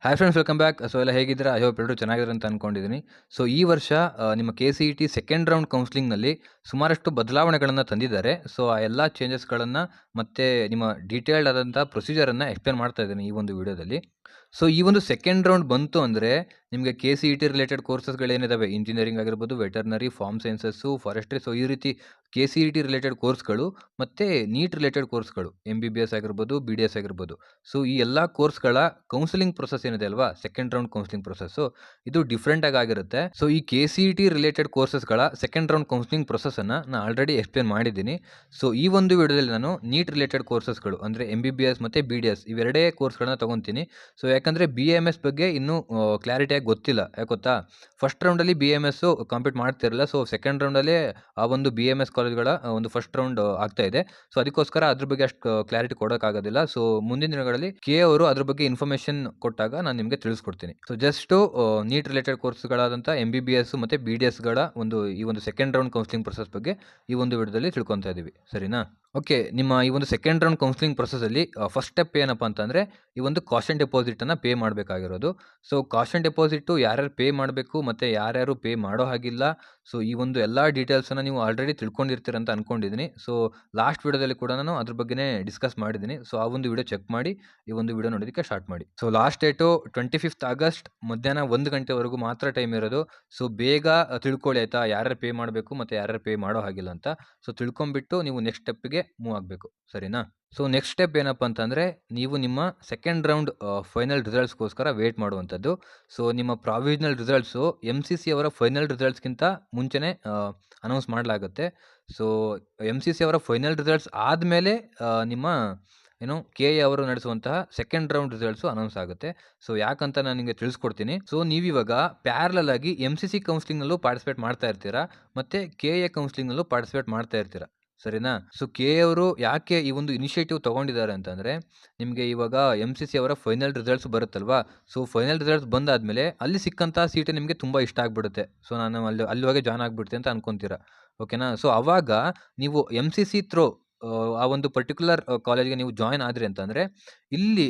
Hi friends, welcome back. So ಎಲ್ಲ ಹೇಗಿದ್ದೀರಾ? I hope ಎಲ್ಲರೂ ಚೆನ್ನಾಗಿದ್ದಾರೆ ಅಂತ ಅಂದ್ಕೊಂಡಿದ್ದೀನಿ. ಸೊ ಈ ವರ್ಷ ನಿಮ್ಮ KCET ಸೆಕೆಂಡ್ ರೌಂಡ್ ಕೌನ್ಸಿಲಿಂಗ್‌ನಲ್ಲಿ ಸುಮಾರಷ್ಟು ಬದಲಾವಣೆಗಳನ್ನು ತಂದಿದ್ದಾರೆ. ಸೊ ಆ ಎಲ್ಲ ಚೇಂಜಸ್ಗಳನ್ನು ಮತ್ತು ನಿಮ್ಮ ಡೀಟೇಲ್ಡ್ ಆದಂಥ ಪ್ರೊಸೀಜರನ್ನು ಎಕ್ಸ್ಪ್ಲೇನ್ ಮಾಡ್ತಾ ಇದ್ದೀನಿ ಈ ಒಂದು ವಿಡಿಯೋದಲ್ಲಿ. ಸೊ ಈ ಒಂದು ಸೆಕೆಂಡ್ ರೌಂಡ್ ಬಂತು ಅಂದರೆ ನಿಮಗೆ KCET ರಿಲೇಟೆಡ್ ಕೋರ್ಸಸ್ಗಳೇನಿದ್ದಾವೆ, ಇಂಜಿನಿಯರಿಂಗ್ ಆಗಿರ್ಬೋದು, veterinary, farm sciences, forestry, so ಈ ರೀತಿ KCET ರಿಲೇಟೆಡ್ ಕೋರ್ಸ್ಗಳು ಮತ್ತು ನೀಟ್ ರಿಲೇಟೆಡ್ ಕೋರ್ಸ್ಗಳು, MBBS ಆಗಿರ್ಬೋದು, BDS ಆಗಿರ್ಬೋದು. ಸೊ ಈ ಎಲ್ಲ ಕೋರ್ಸ್ಗಳ ಕೌನ್ಸಿಲಿಂಗ್ ಪ್ರೊಸೆಸ್ ಏನಿದೆ ಅಲ್ವಾ, ಸೆಕೆಂಡ್ ರೌಂಡ್ ಕೌನ್ಸಿಲಿಂಗ್ ಪ್ರೊಸೆಸ್ಸು, ಇದು ಡಿಫ್ರೆಂಟ್ ಆಗಿರುತ್ತೆ. ಸೊ ಈ KCET ರಿಲೇಟೆಡ್ ಕೋರ್ಸಸ್ಗಳ ಸೆಕೆಂಡ್ ರೌಂಡ್ ಕೌನ್ಸಿಲಿಂಗ್ ಪ್ರೊಸೆಸನ್ನು ನಾನು ಆಲ್ರೆಡಿ ಎಕ್ಸ್ಪ್ಲೇನ್ ಮಾಡಿದ್ದೀನಿ. ಸೊ ಈ ಒಂದು ವಿಡಿಯೋದಲ್ಲಿ ನಾನು ನೀಟ್ ರಿಲೇಟೆಡ್ ಕೋರ್ಸಸ್ಗಳು ಅಂದರೆ MBBS ಮತ್ತು BDS ಇವೆರಡೇ ಕೋರ್ಸ್ಗಳನ್ನ ತೊಗೊತೀನಿ. ಸೊ ಯಾಕಂದರೆ BAMS ಬಗ್ಗೆ ಇನ್ನೂ ಕ್ಲಾರಿಟಿಯಾಗಿ ಗೊತ್ತಿಲ್ಲ. ಯಾಕೆ ಗೊತ್ತಾ, ಫಸ್ಟ್ ರೌಂಡಲ್ಲಿ BAMS ಕಾಂಪೀಟ್ ಮಾಡ್ತಿರಲಿಲ್ಲ. ಸೊ ಸೆಕೆಂಡ್ ರೌಂಡಲ್ಲಿ ಆ ಒಂದು BAMS ಕಾಲೇಜ್ಗಳ ಒಂದು ಫಸ್ಟ್ ರೌಂಡ್ ಆಗ್ತಾ ಇದೆ. ಸೊ ಅದಕ್ಕೋಸ್ಕರ ಅದ್ರ ಬಗ್ಗೆ ಅಷ್ಟು ಕ್ಲಾರಿಟಿ ಕೊಡೋಕ್ಕಾಗೋದಿಲ್ಲ. ಸೊ ಮುಂದಿನ ದಿನಗಳಲ್ಲಿ ಅವರು ಅದ್ರ ಬಗ್ಗೆ ಇನ್ಫಾರ್ಮೇಷನ್ ಕೊಟ್ಟಾಗ ನಾನು ನಿಮಗೆ ತಿಳಿಸ್ಕೊಡ್ತೀನಿ. ಸೊ ಜಸ್ಟ್ ನೀಟ್ ರಿಲೇಟೆಡ್ ಕೋರ್ಸ್ಗಳಾದಂಥ MBBS ಮತ್ತು BDSಗಳ ಈ ಒಂದು ಸೆಕೆಂಡ್ ರೌಂಡ್ ಕೌನ್ಸಿಲಿಂಗ್ ಪ್ರೊಸೆಸ್ ಬಗ್ಗೆ ಈ ಒಂದು ವಿಡಿಯೋದಲ್ಲಿ ತಿಳ್ಕೊತಾ ಇದ್ದೀವಿ, ಸರಿನಾ? ಓಕೆ, ನಿಮ್ಮ ಈ ಒಂದು ಸೆಕೆಂಡ್ ರೌಂಡ್ ಕೌನ್ಸಿಲಿಂಗ್ ಪ್ರೊಸೆಸಲ್ಲಿ ಫಸ್ಟ್ ಸ್ಟೆಪ್ ಏನಪ್ಪ ಅಂತಂದರೆ ಈ ಒಂದು ಕಾಷನ್ ಡೆಪಾಸಿಟನ್ನು ಪೇ ಮಾಡಬೇಕಾಗಿರೋದು. ಸೊ ಕಾಷನ್ ಡೆಪಾಸಿಟು ಯಾರ್ಯಾರು ಪೇ ಮಾಡಬೇಕು ಮತ್ತು ಯಾರ್ಯಾರು ಪೇ ಮಾಡೋ ಹಾಗಿಲ್ಲ, ಸೊ ಈ ಒಂದು ಎಲ್ಲ ಡೀಟೇಲ್ಸನ್ನು ನೀವು ಆಲ್ರೆಡಿ ತಿಳ್ಕೊಂಡಿರ್ತೀರ ಅಂತ ಅಂದ್ಕೊಂಡಿದ್ದೀನಿ. ಸೊ ಲಾಸ್ಟ್ ವಿಡಿಯೋದಲ್ಲಿ ಕೂಡ ನಾನು ಅದ್ರ ಬಗ್ಗೆನೇ ಡಿಸ್ಕಸ್ ಮಾಡಿದ್ದೀನಿ. ಸೊ ಆ ಒಂದು ವಿಡಿಯೋ ಚೆಕ್ ಮಾಡಿ ಈ ಒಂದು ವಿಡಿಯೋ ನೋಡೋದಕ್ಕೆ ಸ್ಟಾರ್ಟ್ ಮಾಡಿ. So last date 25th August ಮಧ್ಯಾಹ್ನ 1 ಗಂಟೆವರೆಗೂ ಮಾತ್ರ ಟೈಮ್ ಇರೋದು. ಸೊ ಬೇಗ ತಿಳ್ಕೊಳ್ಳಿ ಆಯಿತಾ, ಯಾರ್ಯಾರು ಪೇ ಮಾಡಬೇಕು ಮತ್ತು ಯಾರ್ಯಾರು ಪೇ ಮಾಡೋ ಹಾಗಿಲ್ಲ ಅಂತ. ಸೊ ತಿಳ್ಕೊಂಬಿಟ್ಟು ನೀವು ನೆಕ್ಸ್ಟ್ ಸ್ಟೆಪ್ಗೆ ಮೂವ್ ಆಗಬೇಕು, ಸರಿನಾ? ಸೊ ನೆಕ್ಸ್ಟ್ ಸ್ಟೆಪ್ ಏನಪ್ಪ ಅಂತಂದರೆ ನೀವು ನಿಮ್ಮ ಸೆಕೆಂಡ್ ರೌಂಡ್ ಫೈನಲ್ ರಿಸಲ್ಟ್ಸ್ಗೋಸ್ಕರ ವೇಟ್ ಮಾಡುವಂಥದ್ದು. ಸೊ ನಿಮ್ಮ ಪ್ರಾವಿಷನಲ್ ರಿಸಲ್ಟ್ಸು MCC ಅವರ ಫೈನಲ್ ರಿಸಲ್ಟ್ಸ್ಗಿಂತ ಮುಂಚೆನೇ ಅನೌನ್ಸ್ ಮಾಡಲಾಗುತ್ತೆ. ಸೊ MCC ಅವರ ಫೈನಲ್ ರಿಸಲ್ಟ್ಸ್ ಆದಮೇಲೆ ನಿಮ್ಮ KA ಅವರು ನಡೆಸುವಂತಹ ಸೆಕೆಂಡ್ ರೌಂಡ್ ರಿಸಲ್ಟ್ಸು ಅನೌನ್ಸ್ ಆಗುತ್ತೆ. ಸೊ ಯಾಕಂತ ನಾನು ನಿಮಗೆ ತಿಳಿಸ್ಕೊಡ್ತೀನಿ. ಸೊ ನೀವಿವಾಗ ಪ್ಯಾರಲಲ್ ಆಗಿ MCC ಕೌನ್ಸಿಲಿಂಗ್ನಲ್ಲೂ ಪಾರ್ಟಿಸಿಪೇಟ್ ಮಾಡ್ತಾ ಇರ್ತೀರಾ ಮತ್ತು KA ಕೌನ್ಸಿಲಿಂಗ್ನಲ್ಲೂ ಪಾರ್ಟಿಸಿಪೇಟ್ ಮಾಡ್ತಾ ಇರ್ತೀರಾ, ಸರಿನಾ? ಸೊ KA ಅವರು ಯಾಕೆ ಈ ಒಂದು ಇನಿಷಿಯೇಟಿವ್ ತೊಗೊಂಡಿದ್ದಾರೆ ಅಂತಂದರೆ, ನಿಮಗೆ ಇವಾಗ MCC ಅವರ ಫೈನಲ್ ರಿಸಲ್ಟ್ಸ್ ಬರುತ್ತಲ್ವಾ, ಸೊ ಫೈನಲ್ ರಿಸಲ್ಟ್ಸ್ ಬಂದಾದಮೇಲೆ ಅಲ್ಲಿ ಸಿಕ್ಕಂಥ ಸೀಟು ನಿಮಗೆ ತುಂಬ ಇಷ್ಟ ಆಗಿಬಿಡುತ್ತೆ. ಸೊ ನಾನು ಅಲ್ಲಿ ಹೋಗಿ ಜಾಯ್ನ್ ಆಗಿಬಿಡ್ತೀನಿ ಅಂತ ಅನ್ಕೊತೀರಾ, ಓಕೆನಾ? ಸೊ ಆವಾಗ ನೀವು MCC ಥ್ರೂ ಆ ಒಂದು ಪರ್ಟಿಕ್ಯುಲರ್ ಕಾಲೇಜ್ಗೆ ನೀವು ಜಾಯ್ನ್ ಆದ್ರಿ ಅಂತಂದರೆ ಇಲ್ಲಿ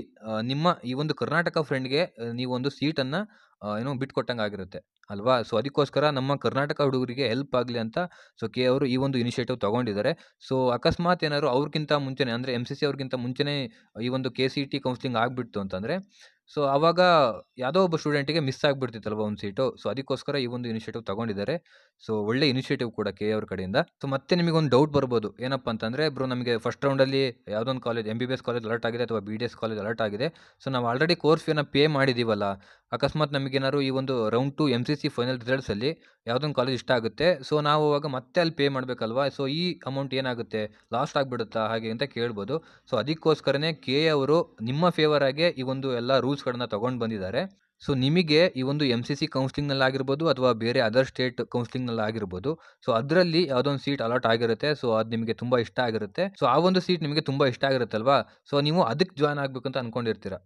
ನಿಮ್ಮ ಈ ಒಂದು ಕರ್ನಾಟಕ ಫ್ರೆಂಡ್ಗೆ ನೀವು ಒಂದು ಸೀಟನ್ನು ಬಿಟ್ಕೊಟ್ಟಂಗೆ ಆಗಿರುತ್ತೆ ಅಲ್ವಾ? ಸೊ ಅದಕ್ಕೋಸ್ಕರ ನಮ್ಮ ಕರ್ನಾಟಕ ಹುಡುಗರಿಗೆ ಹೆಲ್ಪ್ ಆಗಲಿ ಅಂತ ಸೊ KA ಅವರು ಈ ಒಂದು ಇನಿಷಿಯೇಟಿವ್ ತೊಗೊಂಡಿದ್ದಾರೆ. ಸೊ ಅಕಸ್ಮಾತ್ ಏನಾದ್ರು ಅವ್ರಿಗಿಂತ ಮುಂಚೆನೇ ಅಂದರೆ MCC ಅವ್ರಿಗಿಂತ ಮುಂಚೆನೇ ಈ ಒಂದು KCET ಕೌನ್ಸಿಲಿಂಗ್ ಆಗಿಬಿಡ್ತು ಅಂತಂದರೆ, ಸೊ ಆವಾಗ ಯಾವುದೋ ಒಬ್ಬ ಸ್ಟೂಡೆಂಟಿಗೆ ಮಿಸ್ ಆಗಿಬಿಡ್ತಿತ್ತಲ್ವ ಒಂದು ಸೀಟು. ಸೊ ಅದಕ್ಕೋಸ್ಕರ ಈ ಒಂದು ಇನಿಷಿಯೇಟಿವ್ ತೊಗೊಂಡಿದ್ದಾರೆ. ಸೊ ಒಳ್ಳೆ ಇನಿಷಿಯೇಟಿವ್ ಕೂಡ KA ಅವ್ರ ಕಡೆಯಿಂದ. ಸೊ ಮತ್ತೆ ನಿಮಗೊಂದು ಡೌಟ್ ಬರ್ಬೋದು, ಏನಪ್ಪ ಅಂತಂದರೆ, ಬ್ರೋ ನಮಗೆ ಫಸ್ಟ್ ರೌಂಡಲ್ಲಿ ಯಾವುದೊಂದು ಕಾಲೇಜ್ MBBS ಕಾಲೇಜ್ ಅಲರ್ಟ್ ಆಗಿದೆ ಅಥವಾ BDS ಕಾಲೇಜ್ ಅಲರ್ಟ್ ಆಗಿದೆ. ಸೊ ನಾವು ಆಲ್ರೆಡಿ ಕೋರ್ಸ್ ಫೀನ ಪೇ ಮಾಡಿದ್ದೀವಲ್ಲ, ಅಕಸ್ಮಾತ್ ನಮಗೇನಾದ್ರು ಈ ಒಂದು ರೌಂಡ್ 2 MCC ಫೈನಲ್ ರಿಸಲ್ಟ್ಸಲ್ಲಿ ಯಾವುದೊಂದು ಕಾಲೇಜ್ ಇಷ್ಟ ಆಗುತ್ತೆ, ಸೊ ನಾವು ಅವಾಗ ಮತ್ತೆ ಅಲ್ಲಿ ಪೇ ಮಾಡಬೇಕಲ್ವಾ? ಸೊ ಈ ಅಮೌಂಟ್ ಏನಾಗುತ್ತೆ, ಲಾಸ್ಟ್ ಆಗಿಬಿಡುತ್ತಾ ಹಾಗೆ ಅಂತ ಕೇಳ್ಬೋದು. ಸೊ ಅದಕ್ಕೋಸ್ಕರನೇ KA ಅವರು ನಿಮ್ಮ ಫೇವರ್ ಆಗಿ ಈ ಒಂದು ಎಲ್ಲ ರೂಲ್ಸ್ಗಳನ್ನ ತೊಗೊಂಡು ಬಂದಿದ್ದಾರೆ. ಸೊ ನಿಮಗೆ ಈ ಒಂದು MCC ಕೌನ್ಸಿಲಿಂಗ್ನಲ್ಲಾಗಿರ್ಬೋದು ಅಥವಾ ಬೇರೆ ಅದರ್ ಸ್ಟೇಟ್ ಕೌನ್ಸಿಲಿಂಗ್ನಲ್ಲಾಗಿರ್ಬೋದು, ಸೊ ಅದರಲ್ಲಿ ಯಾವುದೋ ಒಂದು ಸೀಟ್ ಅಲಾಟ್ ಆಗಿರುತ್ತೆ. ಸೊ ಅದು ನಿಮಗೆ ತುಂಬ ಇಷ್ಟ ಆಗಿರುತ್ತೆ. ಸೊ ಆ ಒಂದು ಸೀಟ್ ನಿಮಗೆ ತುಂಬ ಇಷ್ಟ ಆಗಿರುತ್ತಲ್ವಾ, ಸೊ ನೀವು ಅದಕ್ಕೆ ಜಾಯ್ನ್ ಆಗಬೇಕು ಅಂತ ಅಂದ್ಕೊಂಡಿರ್ತೀರ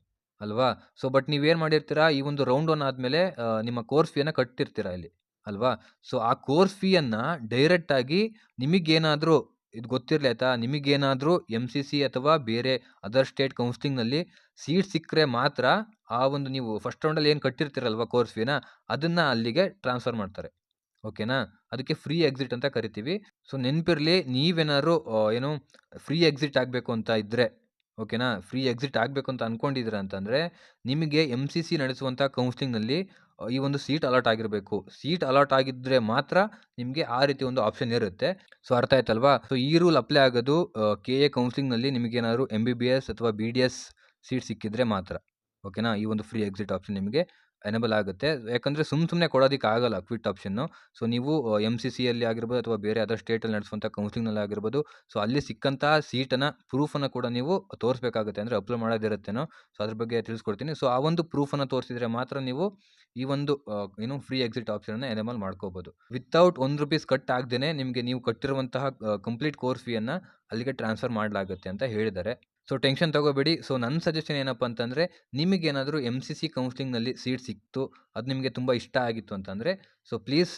ಅಲ್ವಾ? ಸೊ ಬಟ್ ನೀವೇನು ಮಾಡಿರ್ತೀರಾ, ಈ ಒಂದು ರೌಂಡ್ 1 ಆದಮೇಲೆ ನಿಮ್ಮ ಕೋರ್ಸ್ ಫೀಯನ್ನು ಕಟ್ಟಿರ್ತೀರ ಇಲ್ಲಿ ಅಲ್ವಾ? ಸೊ ಆ ಕೋರ್ಸ್ ಫೀಯನ್ನು ಡೈರೆಕ್ಟಾಗಿ ನಿಮಗೇನಾದರೂ ಇದು ಗೊತ್ತಿರಲಿ ಆಯಿತಾ, ನಿಮಗೇನಾದರೂ MCC ಅಥವಾ ಬೇರೆ ಅದರ್ ಸ್ಟೇಟ್ ಕೌನ್ಸಿಲಿಂಗ್ನಲ್ಲಿ ಸೀಟ್ ಸಿಕ್ಕರೆ ಮಾತ್ರ ಆ ಒಂದು ನೀವು ಫಸ್ಟ್ ರೌಂಡಲ್ಲಿ ಏನು ಕಟ್ಟಿರ್ತೀರಲ್ವ ಕೋರ್ಸ್ ಫೀನ, ಅದನ್ನು ಅಲ್ಲಿಗೆ ಟ್ರಾನ್ಸ್ಫರ್ ಮಾಡ್ತಾರೆ, ಓಕೆನಾ? ಅದಕ್ಕೆ ಫ್ರೀ ಎಕ್ಸಿಟ್ ಅಂತ ಕರಿತೀವಿ. ಸೊ ನೆನಪಿರಲಿ, ನೀವೇನಾದ್ರು ಫ್ರೀ ಎಕ್ಸಿಟ್ ಆಗಬೇಕು ಅಂತ ಇದ್ದರೆ, ಓಕೆನಾ, ಫ್ರೀ ಎಕ್ಸಿಟ್ ಆಗಬೇಕು ಅಂತ ಅಂದ್ಕೊಂಡಿದ್ದೀರ ಅಂತಂದರೆ ನಿಮಗೆ MCC ನಡೆಸುವಂಥ ಕೌನ್ಸಿಲಿಂಗ್ನಲ್ಲಿ ಈ ಒಂದು ಸೀಟ್ ಅಲಾಟ್ ಆಗಿರಬೇಕು. ಸೀಟ್ ಅಲಾಟ್ ಆಗಿದ್ದರೆ ಮಾತ್ರ ನಿಮಗೆ ಆ ರೀತಿ ಒಂದು ಆಪ್ಷನ್ ಇರುತ್ತೆ. ಸೊ ಅರ್ಥ ಆಯ್ತಲ್ವಾ? ಸೊ ಈ ರೂಲ್ ಅಪ್ಲೈ ಆಗೋದು KA ಕೌನ್ಸಿಲಿಂಗ್ನಲ್ಲಿ ನಿಮಗೇನಾದ್ರು MBBS ಅಥವಾ BDS ಸೀಟ್ ಸಿಕ್ಕಿದ್ರೆ ಮಾತ್ರ, ಓಕೆನಾ? ಈ ಒಂದು ಫ್ರೀ ಎಕ್ಸಿಟ್ ಆಪ್ಷನ್ ನಿಮಗೆ ಎನೇಬಲ್ ಆಗುತ್ತೆ. ಯಾಕಂದರೆ ಸುಮ್ಮನೆ ಕೊಡೋದಕ್ಕೆ ಆಗಲ್ಲ ಕ್ವಿಟ್ ಆಪ್ಷನ್ನು. ಸೊ ನೀವು MCCಯಲ್ಲಿ ಆಗಿರ್ಬೋದು ಅಥವಾ ಬೇರೆ ಅದರ್ ಸ್ಟೇಟಲ್ಲಿ ನಡೆಸುವಂಥ ಕೌನ್ಸಿಲಿಂಗ್ನಲ್ಲಿ ಆಗಿರ್ಬೋದು, ಸೊ ಅಲ್ಲಿ ಸಿಕ್ಕಂಥ ಸೀಟನ್ನು ಪ್ರೂಫನ್ನು ಕೂಡ ನೀವು ತೋರಿಸ್ಬೇಕಾಗುತ್ತೆ. ಅಂದರೆ ಅಪ್ಲೋಡ್ ಮಾಡೋದಿರುತ್ತೇನೋ, ಸೊ ಅದ್ರ ಬಗ್ಗೆ ತಿಳಿಸ್ಕೊಡ್ತೀನಿ. ಸೊ ಆ ಒಂದು ಪ್ರೂಫನ್ನು ತೋರಿಸಿದ್ರೆ ಮಾತ್ರ ನೀವು ಈ ಒಂದು ಫ್ರೀ ಎಕ್ಸಿಟ್ ಆಪ್ಷನನ್ನು ಎನೇಬಲ್ ಮಾಡ್ಕೋಬೋದು. ವಿತೌಟ್ ₹1 ಕಟ್ ಆಗದೇನೆ ನಿಮಗೆ ನೀವು ಕಟ್ಟಿರುವಂತಹ ಕಂಪ್ಲೀಟ್ ಕೋರ್ಸ್ ಫೀಯನ್ನು ಅಲ್ಲಿಗೆ ಟ್ರಾನ್ಸ್ಫರ್ ಮಾಡಲಾಗುತ್ತೆ ಅಂತ ಹೇಳಿದ್ದಾರೆ. ಸೊ ಟೆನ್ಷನ್ ತೊಗೋಬೇಡಿ. ಸೊ ನನ್ನ ಸಜೆಷನ್ ಏನಪ್ಪ ಅಂತಂದರೆ, ನಿಮಗೇನಾದರೂ MCC ಕೌನ್ಸಿಲಿಂಗ್ನಲ್ಲಿ ಸೀಟ್ ಸಿಕ್ತು, ಅದು ನಿಮಗೆ ತುಂಬ ಇಷ್ಟ ಆಗಿತ್ತು ಅಂತಂದರೆ, ಸೊ ಪ್ಲೀಸ್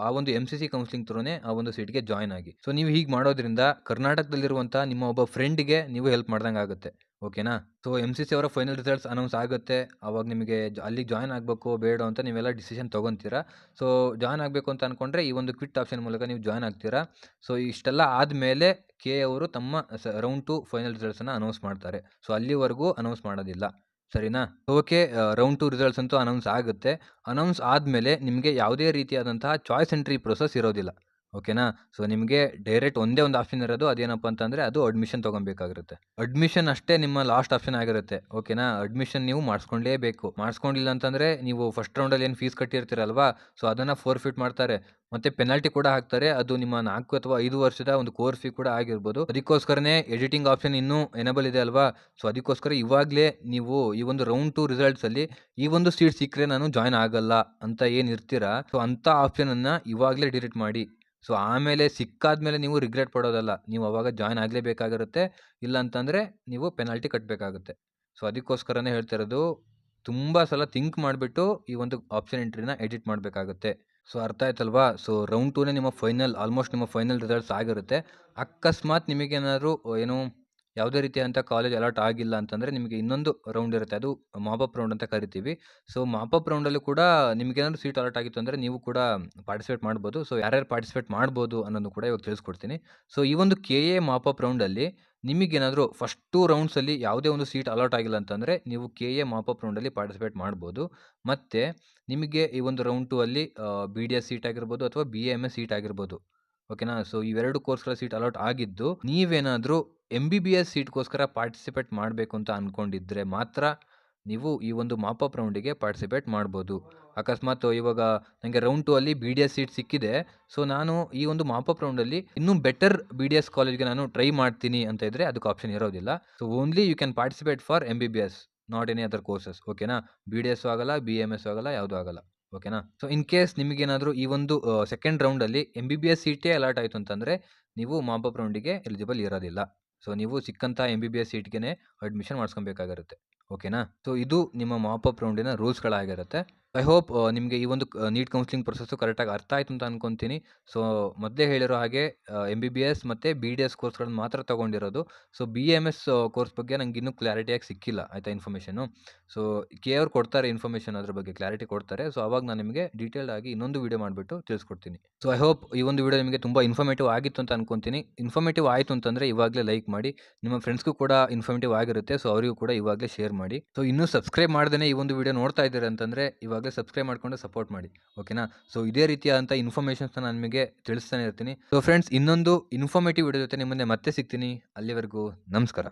ಆ ಒಂದು MCC ಕೌನ್ಸಿಲಿಂಗ್ ಥ್ರೂನೇ ಆ ಒಂದು ಸೀಟ್ಗೆ ಜಾಯ್ನ್ ಆಗಿ. ಸೊ ನೀವು ಹೀಗೆ ಮಾಡೋದ್ರಿಂದ ಕರ್ನಾಟಕದಲ್ಲಿರುವಂಥ ನಿಮ್ಮ ಒಬ್ಬ ಫ್ರೆಂಡ್ಗೆ ನೀವು ಹೆಲ್ಪ್ ಮಾಡ್ದಂಗೆ ಆಗುತ್ತೆ, ಓಕೆನಾ? ಸೊ MCC ಅವರ ಫೈನಲ್ ರಿಸಲ್ಟ್ಸ್ ಅನೌನ್ಸ್ ಆಗುತ್ತೆ. ಅವಾಗ ನಿಮಗೆ ಅಲ್ಲಿಗೆ ಜಾಯಿನ್ ಆಗಬೇಕೋ ಬೇಡೋ ಅಂತ ನೀವೆಲ್ಲ ಡಿಸಿಷನ್ ತೊಗೊಂತೀರಾ. ಸೊ ಜಾಯಿನ್ ಆಗಬೇಕು ಅಂತ ಅನ್ಕೊಂಡ್ರೆ ಈ ಒಂದು ಕ್ವಿಟ್ ಆಪ್ಷನ್ ಮೂಲಕ ನೀವು ಜಾಯಿನ್ ಆಗ್ತೀರಾ. ಸೊ ಇಷ್ಟೆಲ್ಲ ಆದಮೇಲೆ ಕೆ ಅವರು ತಮ್ಮ ರೌಂಡ್ 2 ಫೈನಲ್ ರಿಸಲ್ಟ್ಸನ್ನು ಅನೌನ್ಸ್ ಮಾಡ್ತಾರೆ. ಸೊ ಅಲ್ಲಿವರೆಗೂ ಅನೌನ್ಸ್ ಮಾಡೋದಿಲ್ಲ. ಸರಿನಾ? ಓಕೆ. ರೌಂಡ್ 2 ರಿಸಲ್ಟ್ಸ್ ಅಂತೂ ಅನೌನ್ಸ್ ಆಗುತ್ತೆ. ಅನೌನ್ಸ್ ಆದಮೇಲೆ ನಿಮಗೆ ಯಾವುದೇ ರೀತಿಯಾದಂತಹ ಚಾಯ್ಸ್ ಎಂಟ್ರಿ ಪ್ರೊಸೆಸ್ ಇರೋದಿಲ್ಲ. ಓಕೆನಾ? ಸೊ ನಿಮಗೆ ಡೈರೆಕ್ಟ್ ಒಂದೇ ಒಂದು ಆಪ್ಷನ್ ಇರೋದು. ಅದೇನಪ್ಪ ಅಂತಂದರೆ ಅದು ಅಡ್ಮಿಷನ್ ತೊಗೊಬೇಕಾಗಿರುತ್ತೆ. ಅಡ್ಮಿಷನ್ ಅಷ್ಟೇ ನಿಮ್ಮ ಲಾಸ್ಟ್ ಆಪ್ಷನ್ ಆಗಿರುತ್ತೆ. ಓಕೆನಾ? ಅಡ್ಮಿಷನ್ ನೀವು ಮಾಡಿಸ್ಕೊಳ್ಳೇಬೇಕು. ಮಾಡಿಸ್ಕೊಂಡಿಲ್ಲ ಅಂತಂದರೆ ನೀವು ಫಸ್ಟ್ ರೌಂಡಲ್ಲಿ ಏನು ಫೀಸ್ ಕಟ್ಟಿರ್ತೀರಲ್ವಾ, ಸೊ ಅದನ್ನು ಫೋರ್ಫಿಟ್ ಮಾಡ್ತಾರೆ. ಮತ್ತು ಪೆನಾಲ್ಟಿ ಕೂಡ ಹಾಕ್ತಾರೆ. ಅದು ನಿಮ್ಮ 4 ಅಥವಾ 5 ವರ್ಷದ ಒಂದು ಕೋರ್ಸ್ ಫೀ ಕೂಡ ಆಗಿರ್ಬೋದು. ಅದಕ್ಕೋಸ್ಕರನೇ ಎಡಿಟಿಂಗ್ ಆಪ್ಷನ್ ಇನ್ನೂ ಎನೇಬಲ್ ಇದೆ ಅಲ್ವಾ. ಸೊ ಅದಕ್ಕೋಸ್ಕರ ಇವಾಗಲೇ ನೀವು ಈ ಒಂದು ರೌಂಡ್ 2 ರಿಸಲ್ಟ್ಸಲ್ಲಿ ಈ ಒಂದು ಸೀಟ್ ಸಿಕ್ಕರೆ ನಾನು ಜಾಯ್ನ್ ಆಗಲ್ಲ ಅಂತ ಏನು ಇರ್ತೀರಾ, ಸೊ ಅಂಥ ಆಪ್ಷನನ್ನು ಇವಾಗಲೇ ಡಿಲೀಟ್ ಮಾಡಿ. ಸೊ ಆಮೇಲೆ ಸಿಕ್ಕಾದ್ಮೇಲೆ ನೀವು ರಿಗ್ರೆಟ್ ಪಡೋದಲ್ಲ. ನೀವು ಅವಾಗ ಜಾಯ್ನ್ ಆಗಲೇಬೇಕಾಗಿರುತ್ತೆ. ಇಲ್ಲ ಅಂತಂದರೆ ನೀವು ಪೆನಾಲ್ಟಿ ಕಟ್ಟಬೇಕಾಗುತ್ತೆ. ಸೊ ಅದಕ್ಕೋಸ್ಕರನೇ ಹೇಳ್ತಾ ಇರೋದು, ತುಂಬ ಸಲ ಥಿಂಕ್ ಮಾಡಿಬಿಟ್ಟು ಈ ಒಂದು ಆಪ್ಷನ್ ಎಂಟ್ರಿನ ಎಡಿಟ್ ಮಾಡಬೇಕಾಗುತ್ತೆ. ಸೊ ಅರ್ಥ ಆಯ್ತಲ್ವಾ? ಸೊ ರೌಂಡ್ 2ನೇ ನಿಮ್ಮ ಆಲ್ಮೋಸ್ಟ್ ನಿಮ್ಮ ಫೈನಲ್ ರಿಸಲ್ಟ್ಸ್ ಆಗಿರುತ್ತೆ. ಅಕಸ್ಮಾತ್ ನಿಮಗೇನಾದ್ರು ಏನು ಯಾವುದೇ ರೀತಿಯಾದಂಥ ಕಾಲೇಜ್ ಅಲಾಟ್ ಆಗಿಲ್ಲ ಅಂತಂದರೆ ನಿಮಗೆ ಇನ್ನೊಂದು ರೌಂಡ್ ಇರುತ್ತೆ. ಅದು ಮಾಪ್ ಅಪ್ ರೌಂಡ್ ಅಂತ ಕರಿತೀವಿ. ಸೊ ಮಾಪ್ ಅಪ್ ರೌಂಡಲ್ಲೂ ಕೂಡ ನಿಮಗೇನಾದ್ರು ಸೀಟ್ ಅಲಾಟ್ ಆಗಿತ್ತು ಅಂದರೆ ನೀವು ಕೂಡ ಪಾರ್ಟಿಸಿಪೇಟ್ ಮಾಡ್ಬೋದು. ಸೊ ಯಾರ್ಯಾರು ಪಾರ್ಟಿಸಿಪೇಟ್ ಮಾಡ್ಬೋದು ಅನ್ನೋದನ್ನು ಕೂಡ ಇವಾಗ ತಿಳಿಸ್ಕೊಡ್ತೀನಿ. ಸೊ ಈ ಒಂದು KA ಮಾಪ್ ಅಪ್ ರೌಂಡಲ್ಲಿ ನಿಮಗೇನಾದರೂ ಫಸ್ಟ್ 2 ರೌಂಡ್ಸಲ್ಲಿ ಯಾವುದೇ ಒಂದು ಸೀಟ್ ಅಲಾಟ್ ಆಗಿಲ್ಲ ಅಂತಂದರೆ ನೀವು KA ಮಾಪ್ ಅಪ್ ರೌಂಡಲ್ಲಿ ಪಾರ್ಟಿಸಿಪೇಟ್ ಮಾಡ್ಬೋದು. ಮತ್ತು ನಿಮಗೆ ಈ ಒಂದು ರೌಂಡ್ 2 ಅಲ್ಲಿ BDS ಸೀಟ್ ಆಗಿರ್ಬೋದು ಅಥವಾ BAMS ಸೀಟ್ ಆಗಿರ್ಬೋದು. ಓಕೆನಾ? ಸೊ ಇವೆರಡು ಕೋರ್ಸ್‌ಗಳ ಸೀಟ್ ಅಲಾಟ್ ಆಗಿದ್ದು, ನೀವೇನಾದರೂ MBBS ಸೀಟ್‌ಗೋಸ್ಕರ ಪಾರ್ಟಿಸಿಪೇಟ್ ಮಾಡಬೇಕು ಅಂತ ಅಂದ್ಕೊಂಡಿದ್ರೆ ಮಾತ್ರ ನೀವು ಈ ಒಂದು ಮಾಪ್ ಅಪ್ ರೌಂಡಿಗೆ ಪಾರ್ಟಿಸಿಪೇಟ್ ಮಾಡ್ಬೋದು. ಅಕಸ್ಮಾತ್ ಇವಾಗ ನನಗೆ ರೌಂಡ್ 2 ಅಲ್ಲಿ BDS ಸೀಟ್ ಸಿಕ್ಕಿದೆ. ಸೊ ನಾನು ಈ ಒಂದು ಮಾಪ್ ಅಪ್ ರೌಂಡಲ್ಲಿ ಇನ್ನೂ ಬೆಟರ್ BDS ಕಾಲೇಜ್‌ಗೆ ನಾನು ಟ್ರೈ ಮಾಡ್ತೀನಿ ಅಂತ ಇದ್ದರೆ ಅದಕ್ಕೆ ಆಪ್ಷನ್ ಇರೋದಿಲ್ಲ. So only you can participate for MBBS, not any other courses. ಓಕೆನಾ? BDS ಆಗಲ್ಲ, BAMS ಆಗಲ್ಲ, ಯಾವುದೂ ಆಗಲ್ಲ. ಓಕೆನಾ? ಸೊ ಇನ್ ಕೇಸ್ ನಿಮಗೇನಾದರೂ ಈ ಒಂದು ಸೆಕೆಂಡ್ ರೌಂಡಲ್ಲಿ MBBS ಸೀಟೇ ಅಲಾಟ್ ಆಯಿತು ಅಂತಂದರೆ ನೀವು ಮಾಪ್ ಅಪ್ ರೌಂಡಿಗೆ ಎಲಿಜಿಬಲ್ ಇರೋದಿಲ್ಲ. ಸೊ ನೀವು ಸಿಕ್ಕಂಥ MBBS ಸೀಟ್‌ಗೆ ಅಡ್ಮಿಷನ್ ಮಾಡಿಸ್ಕೊಬೇಕಾಗಿರುತ್ತೆ. ಓಕೆನಾ? ಸೊ ಇದು ನಿಮ್ಮ ಮಾಪ್ ಅಪ್ ರೌಂಡಿನ ರೂಲ್ಸ್‌ಗಳಾಗಿರುತ್ತೆ. ಐ ಹೋಪ್ ನಿಮಗೆ ಈ ಒಂದು ನೀಟ್ ಕೌನ್ಸಿಲಿಂಗ್ ಪ್ರೊಸೆಸ್ಸು ಕರೆಕ್ಟಾಗಿ ಅರ್ಥ ಆಯಿತು ಅಂತ ಅನ್ಕೊತೀನಿ. ಸೊ ಮೊದಲೇ ಹೇಳಿರೋ ಹಾಗೆ MBBS ಮತ್ತು BDS ಕೋರ್ಸ್ಗಳನ್ನ ಮಾತ್ರ ತೊಗೊಂಡಿರೋದು. ಸೊ BAMS ಕೋರ್ಸ್ ಬಗ್ಗೆ ನಂಗೆ ಇನ್ನೂ ಕ್ಲಾರಿಟಿಯಾಗಿ ಸಿಕ್ಕಿಲ್ಲ, ಆಯಿತಾ, ಇನ್ಫಾರ್ಮೇಷನು. ಸೊ ಅವ್ರು ಕೊಡ್ತಾರೆ ಇನ್ಫಾರ್ಮೇಷನ್, ಅದ್ರ ಬಗ್ಗೆ ಕ್ಲಾರಿಟಿ ಕೊಡ್ತಾರೆ. ಸೊ ಅವಾಗ ನಾನು ನಿಮಗೆ ಡೀಟೇಲ್ಡ್ ಆಗಿ ಇನ್ನೊಂದು ವಿಡಿಯೋ ಮಾಡಿಬಿಟ್ಟು ತಿಳಿಸ್ಕೊಡ್ತೀನಿ. ಸೊ ಐ ಹೋಪ್ ಈ ಒಂದು ವಿಡಿಯೋ ನಿಮಗೆ ತುಂಬ ಇನ್ಫಾರ್ಮೇಟಿವ್ ಆಗಿತ್ತು ಅಂತ ಅನ್ಕೊತೀನಿ. ಇನ್ಫಾರ್ಮೇಟಿವ್ ಆಯಿತು ಅಂತಂದರೆ ಇವಾಗಲೇ ಲೈಕ್ ಮಾಡಿ. ನಿಮ್ಮ ಫ್ರೆಂಡ್ಸ್ಗೂ ಕೂಡ ಇನ್ಫಾರ್ಮೇಟಿವ್ ಆಗಿರುತ್ತೆ. ಸೊ ಅವರಿಗೂ ಕೂಡ ಇವಾಗಲೇ ಶೇರ್ ಮಾಡಿ. ಸೊ ಇನ್ನೂ ಸಬ್ಸ್ಕ್ರೈಬ್ ಮಾಡ್ದೇ ಈ ಒಂದು ವಿಡಿಯೋ ನೋಡ್ತಾ ಇದ್ದೀರಾ ಅಂತಂದರೆ ಇವಾಗಲೇ ಸಬ್ಸ್ಕ್ರೈಬ್ ಮಾಡ್ಕೊಂಡು ಸಪೋರ್ಟ್ ಮಾಡಿ. ಓಕೆನಾ? ಸೊ ಇದೇ ರೀತಿಯಾದಂಥ ಇನ್ಫಾರ್ಮೇಷನ್ಸ್ನ ನಾನು ನಿಮಗೆ ತಿಳಿಸ್ತಾನೆ ಇರ್ತೀನಿ. ಸೊ ಫ್ರೆಂಡ್ಸ್, ಇನ್ನೊಂದು ಇನ್ಫಾರ್ಮೇಟಿವ್ ವಿಡಿಯೋ ಜೊತೆ ನಿಮ್ಮ ಮುಂದೆ ಮತ್ತೆ ಸಿಗ್ತೀನಿ. ಅಲ್ಲಿವರೆಗೂ ನಮಸ್ಕಾರ.